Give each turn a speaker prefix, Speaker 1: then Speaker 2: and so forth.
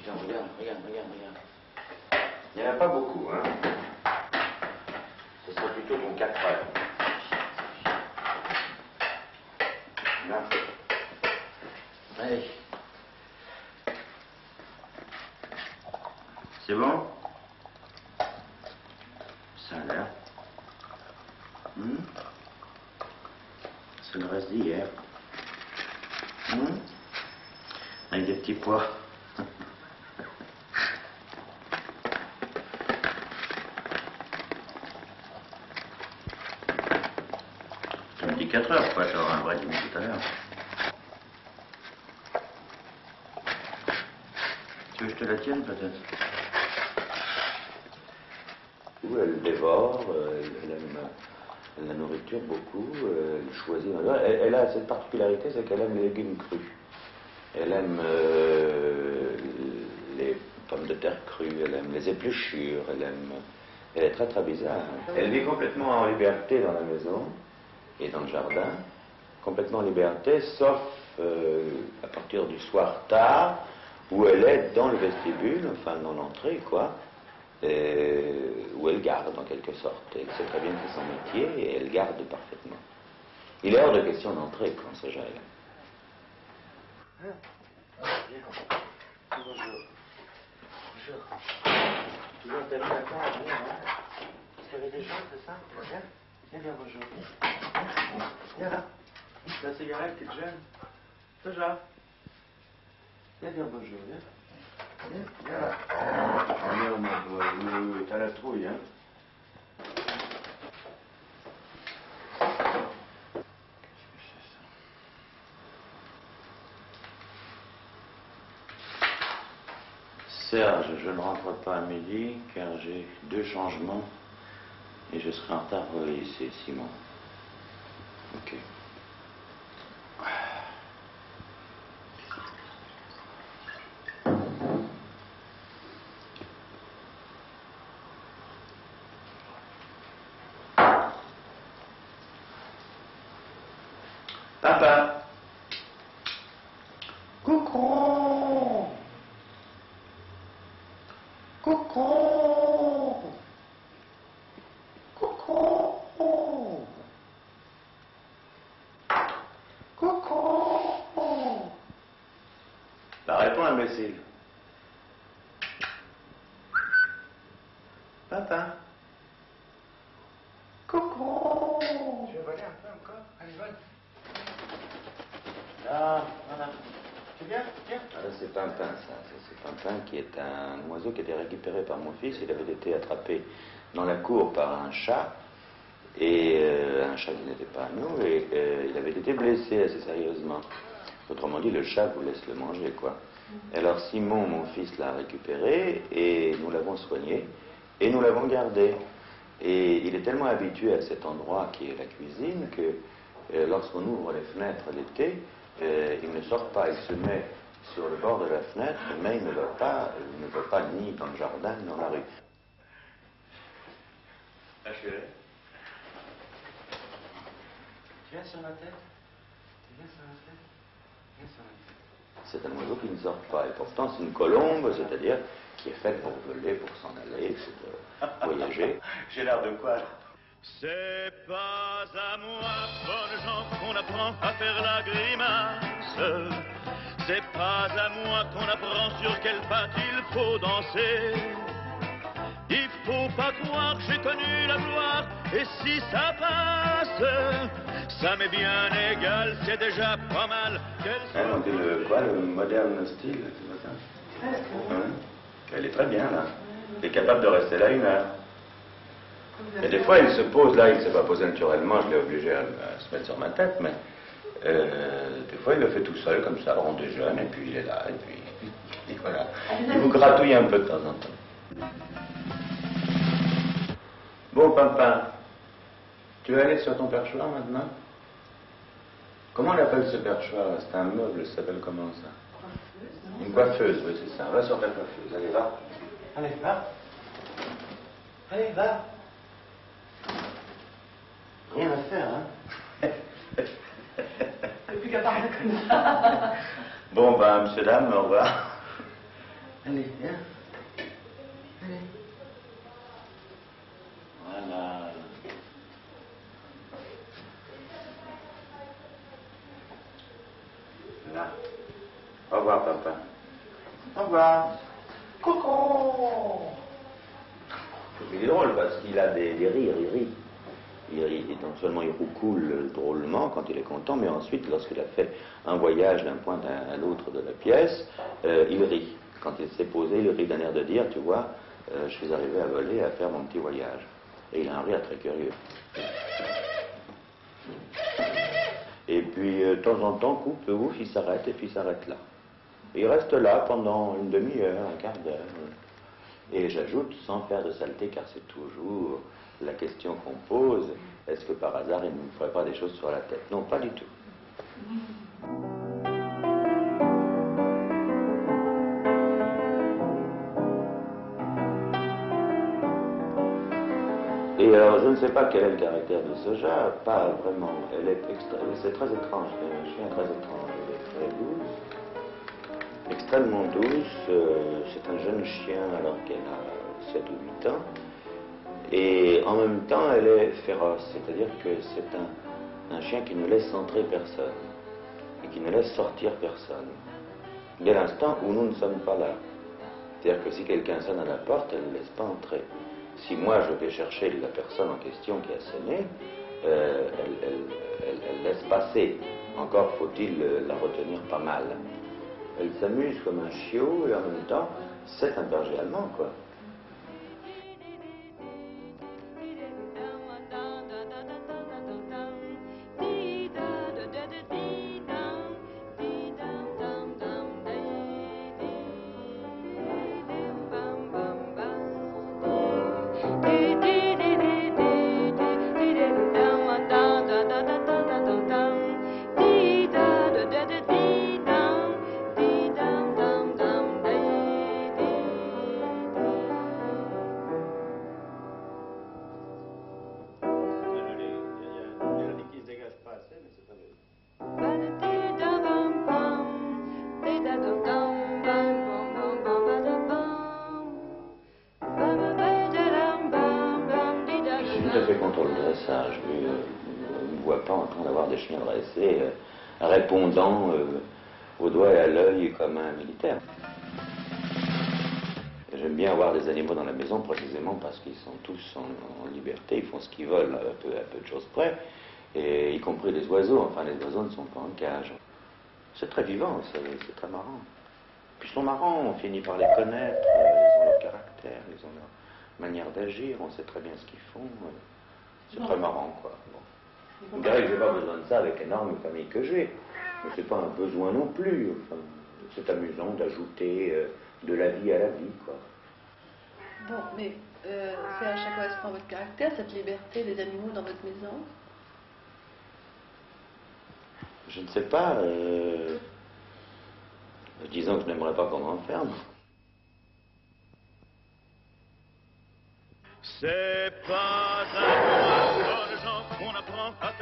Speaker 1: Tiens, regarde. Il n'y en a pas beaucoup, hein. Ce sera plutôt ton 4 heures. Là. Allez. C'est bon? Ça a l'air. C'est le reste d'hier. Avec des petits pois. Tu me dis 4 heures, quoi, tu auras un vrai dîner tout à l'heure. Tu veux que je te la tienne, peut-être? Elle dévore, elle aime la nourriture beaucoup, elle choisit. Elle a cette particularité, c'est qu'elle aime les légumes crus. Elle aime les pommes de terre crues, elle aime les épluchures, elle est très très bizarre. Elle vit complètement en liberté dans la maison et dans le jardin, complètement en liberté, sauf à partir du soir tard, où elle est dans le vestibule, enfin dans l'entrée, quoi, où elle garde en quelque sorte. Elle sait très bien que c'est son métier et elle garde parfaitement. Il est hors de question d'entrer quand ça gèle. Bonjour. Bonjour. Toujours t'as mis d'accord à venir, hein? Parce qu'il y avait des gens, c'est ça? Viens, bonjour. Viens là. La cigarette, t'es jeune. Déjà. Viens, bonjour, viens. Viens là. Viens, ma voix. T'as la trouille, hein? Serge, je ne rentre pas à midi car j'ai 2 changements et je serai en retard pour le lycée, Simon. Ok. Papa. Coucou. Coucou. Coucou. Coucou. Bah réponds, imbécile. Papa. Coucou. Tu veux voler un peu encore? Allez, vole. Là, voilà. C'est bien, bien. C'est Pimpin, ça. C'est Pimpin qui est un oiseau qui a été récupéré par mon fils. Il avait été attrapé dans la cour par un chat. Et un chat qui n'était pas à nous. Et il avait été blessé assez sérieusement. Autrement dit, le chat vous laisse le manger, quoi. Alors Simon, mon fils, l'a récupéré et nous l'avons soigné et nous l'avons gardé. Et il est tellement habitué à cet endroit qui est la cuisine que lorsqu'on ouvre les fenêtres l'été, il ne sort pas, il se met sur le bord de la fenêtre, mais il ne va pas ni dans le jardin ni dans la rue. Ah, chérie. Tu viens sur ma tête? Tu viens sur ma tête? Viens sur ma tête. C'est un oiseau qui ne sort pas, et pourtant c'est une colombe, c'est-à-dire qui est faite pour voler, pour s'en aller, pour voyager. J'ai l'air de quoi?
Speaker 2: C'est pas à moi, bonnes gens, qu'on apprend à faire la grimace. C'est pas à moi qu'on apprend sur quelle patte il faut danser. Il faut pas croire que j'ai connu la gloire, et si ça passe, ça m'est bien égal, c'est déjà pas mal.
Speaker 1: On dit le moderne style, tu vois ça? Ouais. Elle est très bien, là. Elle est capable de rester là 1 heure. Et des fois, il se pose là, il ne s'est pas posé naturellement, je l'ai obligé à se mettre sur ma tête, mais des fois, il le fait tout seul, comme ça, on déjeune, et puis il est là, et puis et voilà. Il vous gratouille un peu de temps en temps. Bon, Pimpin, tu vas aller sur ton perchoir maintenant? Comment on appelle ce perchoir? C'est un meuble, ça s'appelle comment ça? Une coiffeuse, oui, c'est ça. Va sur ta coiffeuse, allez, va. Allez, va. Allez, va. Rien à faire, hein?
Speaker 3: C'est plus qu'à parler comme ça.
Speaker 1: Bon, ben, monsieur, dame, au revoir. Allez, viens. Allez. Voilà. Là. Au revoir, papa. Au revoir. Coucou. Il est drôle parce qu'il a des rires, il rit. Et non seulement il roucoule drôlement quand il est content, mais ensuite, lorsqu'il a fait un voyage d'un point à l'autre de la pièce, il rit. Quand il s'est posé, il rit d'un air de dire, tu vois, je suis arrivé à voler, à faire mon petit voyage. Et il a un rire très curieux. Et puis, de temps en temps, coupe, ouf, il s'arrête et puis il s'arrête là. Et il reste là pendant une demi-heure, un quart d'heure. Et j'ajoute, sans faire de saleté, car c'est toujours la question qu'on pose, est-ce que par hasard il ne me ferait pas des choses sur la tête? Non, pas du tout. Et alors, je ne sais pas quel est le caractère de Soja, pas vraiment. C'est très étrange, un chien très étrange. Elle est très douce, extrêmement douce. C'est un jeune chien alors qu'elle a 7 ou 8 ans. Et en même temps, elle est féroce, c'est-à-dire que c'est un chien qui ne laisse entrer personne et qui ne laisse sortir personne. Dès l'instant où nous ne sommes pas là. C'est-à-dire que si quelqu'un sonne à la porte, elle ne laisse pas entrer. Si moi je vais chercher la personne en question qui a sonné, elle laisse passer. Encore faut-il la retenir pas mal. Elle s'amuse comme un chiot et en même temps, c'est un berger allemand, quoi. Tout à fait contre le dressage. On ne me voit pas en train d'avoir des chiens dressés répondant au doigt et à l'œil comme un militaire. J'aime bien avoir des animaux dans la maison précisément parce qu'ils sont tous en liberté, ils font ce qu'ils veulent à peu de choses près, et y compris les oiseaux. Enfin, les oiseaux ne sont pas en cage. C'est très vivant, c'est très marrant. Puis ils sont marrants, on finit par les connaître, ils ont leur caractère, ils ont leur manière d'agir, on sait très bien ce qu'ils font. C'est très marrant, quoi. Bon. Vous direz que je n'ai pas besoin de ça avec l'énorme famille que j'ai, mais c'est pas un besoin non plus. Enfin, c'est amusant d'ajouter de la vie à la vie, quoi.
Speaker 3: Bon, mais c'est à chaque correspond à votre caractère, cette liberté des animaux dans votre maison?
Speaker 1: Je ne sais pas. Disons que je n'aimerais pas qu'on m'enferme.
Speaker 2: C'est pas à moi, bonnes gens, qu'on apprend à